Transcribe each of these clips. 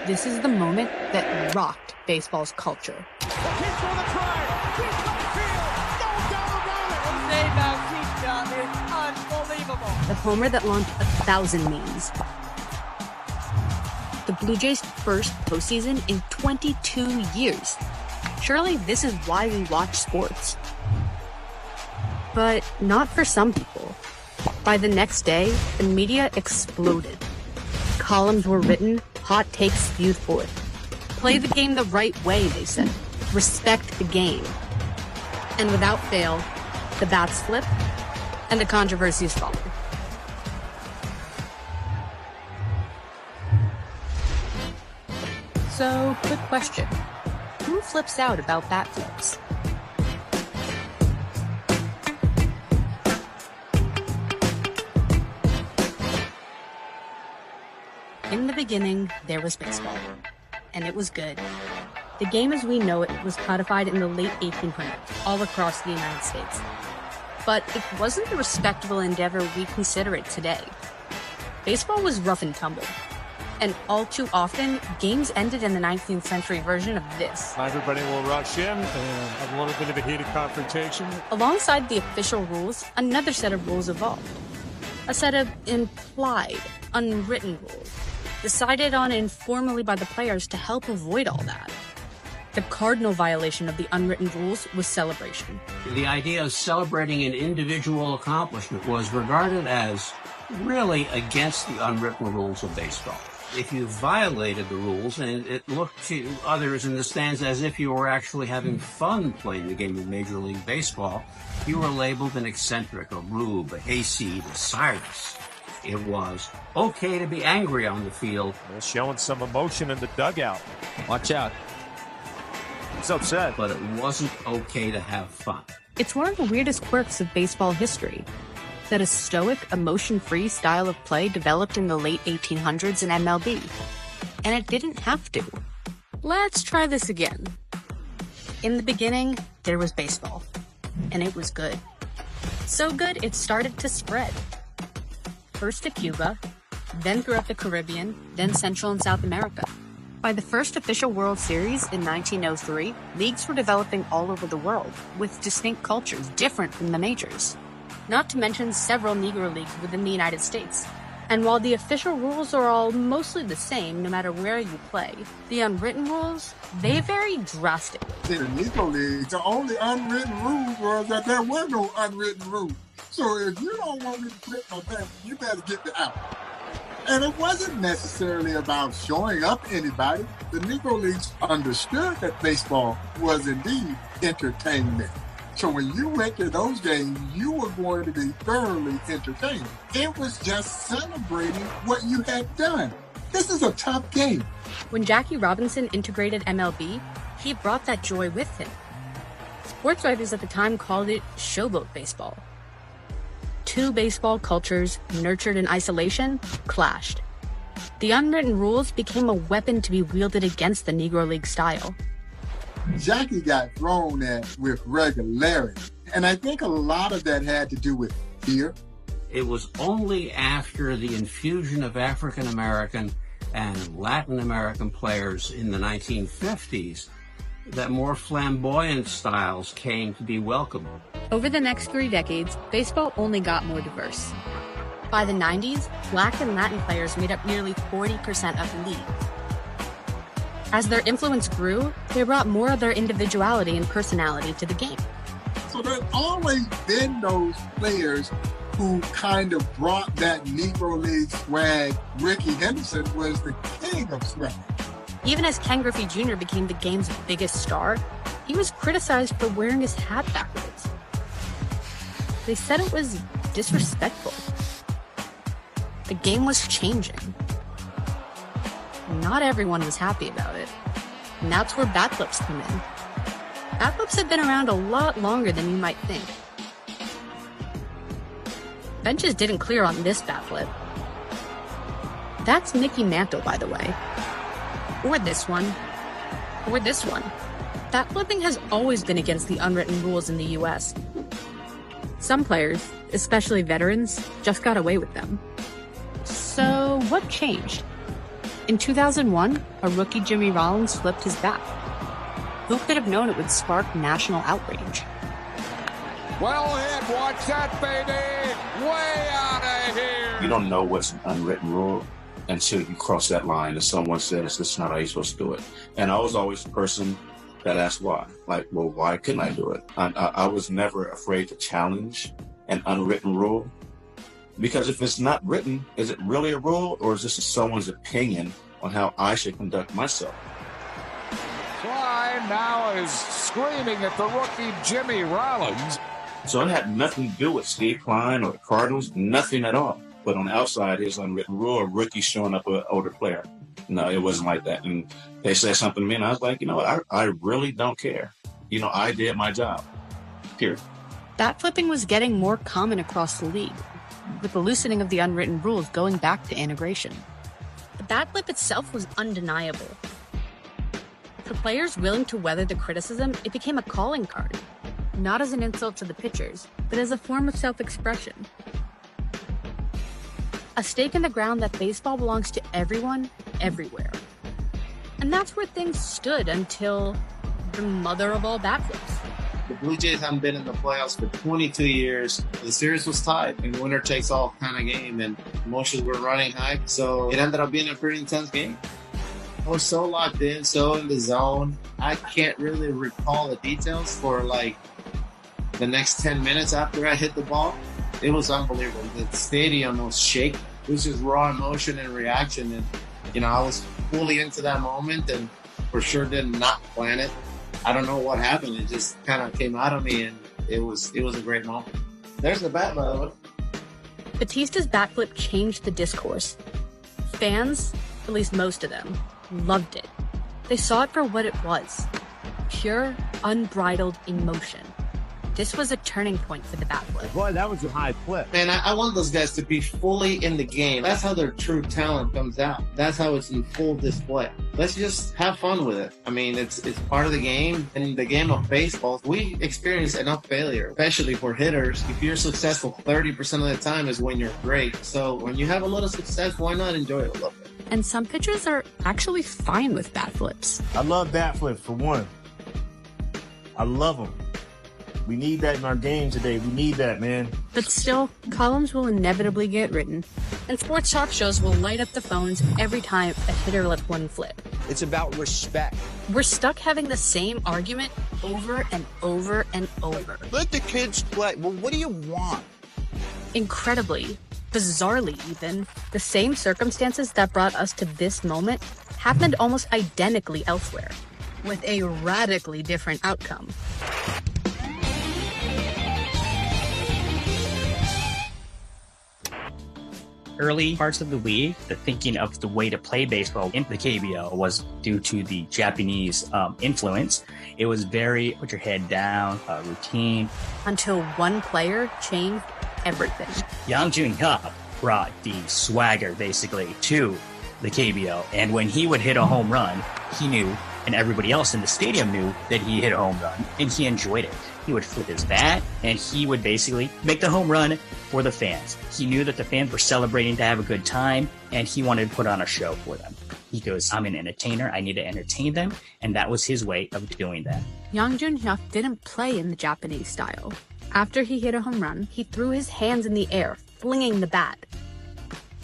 This is the moment that rocked baseball's culture. The homer that launched 1,000 memes. The Blue Jays' first postseason in 22 years. Surely this is why we watch sports. But not for some people. By the next day, the media exploded. Columns were written, hot takes spewed forth. Play the game the right way, they said. Respect the game. And without fail, the bats flipped, and the controversies followed. So, quick question. Who flips out about bat flips? In the beginning, there was baseball. And it was good. The game as we know it was codified in the late 1800s, all across the United States. But it wasn't the respectable endeavor we consider it today. Baseball was rough and tumble. And all too often, games ended in the 19th century version of this. Everybody will rush in and have a little bit of a heated confrontation. Alongside the official rules, another set of rules evolved. A set of implied, unwritten rules, decided on informally by the players to help avoid all that. The cardinal violation of the unwritten rules was celebration. The idea of celebrating an individual accomplishment was regarded as really against the unwritten rules of baseball. If you violated the rules and it looked to others in the stands as if you were actually having fun playing the game of Major League Baseball, you were labeled an eccentric, a rube, a hayseed, a Cyrus. It was okay to be angry on the field. They're showing some emotion in the dugout. Watch out. He's upset. But it wasn't okay to have fun. It's one of the weirdest quirks of baseball history that a stoic, emotion-free style of play developed in the late 1800s in MLB. And it didn't have to. Let's try this again. In the beginning, there was baseball. And it was good. So good, it started to spread. First to Cuba, then throughout the Caribbean, then Central and South America. By the first official World Series in 1903, leagues were developing all over the world, with distinct cultures different from the majors. Not to mention several Negro leagues within the United States. And while the official rules are all mostly the same no matter where you play, the unwritten rules, they vary drastically. In the Negro leagues, the only unwritten rule was that there were no unwritten rules. So if you don't want me to flip my bat, you better get me out. And it wasn't necessarily about showing up anybody. The Negro leagues understood that baseball was indeed entertainment. So when you went to those games, you were going to be thoroughly entertained. It was just celebrating what you had done. This is a tough game. When Jackie Robinson integrated MLB, he brought that joy with him. Sports writers at the time called it showboat baseball. Two baseball cultures, nurtured in isolation, clashed. The unwritten rules became a weapon to be wielded against the Negro League style. Jackie got thrown at with regularity. And I think a lot of that had to do with fear. It was only after the infusion of African American and Latin American players in the 1950s that more flamboyant styles came to be welcomed. Over the next 3 decades, baseball only got more diverse. By the 90s, Black and Latin players made up nearly 40% of the league. As their influence grew, they brought more of their individuality and personality to the game. So there's always been those players who kind of brought that Negro League swag. Rickey Henderson was the king of swag. Even as Ken Griffey Jr. became the game's biggest star, he was criticized for wearing his hat backwards. They said it was disrespectful. The game was changing. Not everyone was happy about it. And that's where bat flips come in. Bat flips have been around a lot longer than you might think. Benches didn't clear on this bat flip. That's Mickey Mantle, by the way. Or this one. Or this one. Bat flipping has always been against the unwritten rules in the US. Some players, especially veterans, just got away with them. So what changed? In 2001, a rookie Jimmy Rollins flipped his bat. Who could have known it would spark national outrage? Well hit, watch that, baby! Way out of here! You don't know what's an unwritten rule until you cross that line and someone says, this is not how you're supposed to do it. And I was always the person that asked why. Like, well, why couldn't I do it? I was never afraid to challenge an unwritten rule. Because if it's not written, is it really a rule, or is this someone's opinion on how I should conduct myself? Klein now is screaming at the rookie Jimmy Rollins. So it had nothing to do with Steve Klein or the Cardinals, nothing at all. But on the outside, his unwritten rule, a rookie showing up an older player. No, it wasn't like that. And they said something to me, and I was like, you know what, I really don't care. You know, I did my job, period. Bat flipping was getting more common across the league, with the loosening of the unwritten rules going back to integration. The bat flip itself was undeniable. For players willing to weather the criticism, it became a calling card, not as an insult to the pitchers, but as a form of self-expression. A stake in the ground that baseball belongs to everyone, everywhere. And that's where things stood until the mother of all bat flips. The Blue Jays haven't been in the playoffs for 22 years. The series was tied, and winner takes all kind of game, and emotions were running high. So it ended up being a pretty intense game. I was so locked in, so in the zone. I can't really recall the details for like the next 10 minutes after I hit the ball. It was unbelievable. The stadium was shaking. It was just raw emotion and reaction. And, you know, I was fully into that moment and for sure did not plan it. I don't know what happened. It just kind of came out of me, and it was a great moment. There's the bat, by the way. Batista's bat flip changed the discourse. Fans, at least most of them, loved it. They saw it for what it was. Pure, unbridled emotion. This was a turning point for the bat flip. Boy, that was a high flip. Man, I want those guys to be fully in the game. That's how their true talent comes out. That's how it's in full display. Let's just have fun with it. I mean, it's part of the game. In the game of baseball, we experience enough failure, especially for hitters. If you're successful 30% of the time is when you're great. So when you have a little success, why not enjoy it a little bit? And some pitchers are actually fine with bat flips. I love bat flips, for one. I love them. We need that in our game today. We need that, man. But still, columns will inevitably get written, and sports talk shows will light up the phones every time a hitter lets one flip. It's about respect. We're stuck having the same argument over and over and over. Let the kids play. Well, what do you want? Incredibly, bizarrely even, the same circumstances that brought us to this moment happened almost identically elsewhere, with a radically different outcome. Early parts of the league, the thinking of the way to play baseball in the KBO was due to the Japanese influence. It was very put your head down, routine. Until one player changed everything. Yang Jun-hyuk brought the swagger, basically, to the KBO. And when he would hit a home run, he knew, and everybody else in the stadium knew, that he hit a home run, and he enjoyed it. He would flip his bat, and he would basically make the home run for the fans. He knew that the fans were celebrating to have a good time, and he wanted to put on a show for them. He goes, I'm an entertainer, I need to entertain them, and that was his way of doing that. Yang Jun-hyuk didn't play in the Japanese style. After he hit a home run, he threw his hands in the air, flinging the bat.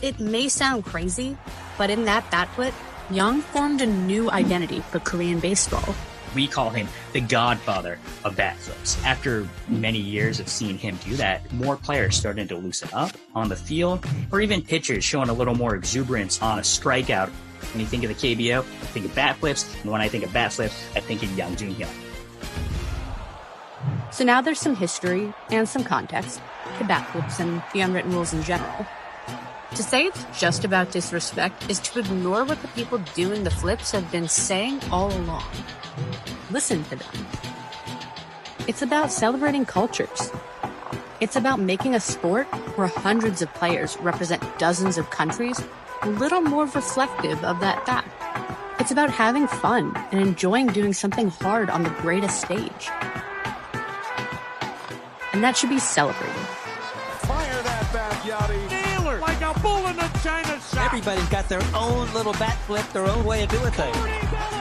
It may sound crazy, but in that bat flip, Yang formed a new identity for Korean baseball. We call him the godfather of bat flips. After many years of seeing him do that, more players started to loosen up on the field, or even pitchers showing a little more exuberance on a strikeout. When you think of the KBO, I think of bat flips, and when I think of bat flips, I think of Yang Jun-hyuk. So now there's some history and some context to bat flips and the unwritten rules in general. To say it's just about disrespect is to ignore what the people doing the flips have been saying all along. Listen to them. It's about celebrating cultures. It's about making a sport where hundreds of players represent dozens of countries a little more reflective of that fact. It's about having fun and enjoying doing something hard on the greatest stage. And that should be celebrated. Fire that bat, Yachty. Nail her like a bull in a china shop. everybody's got their own little bat flip, their own way of doing things.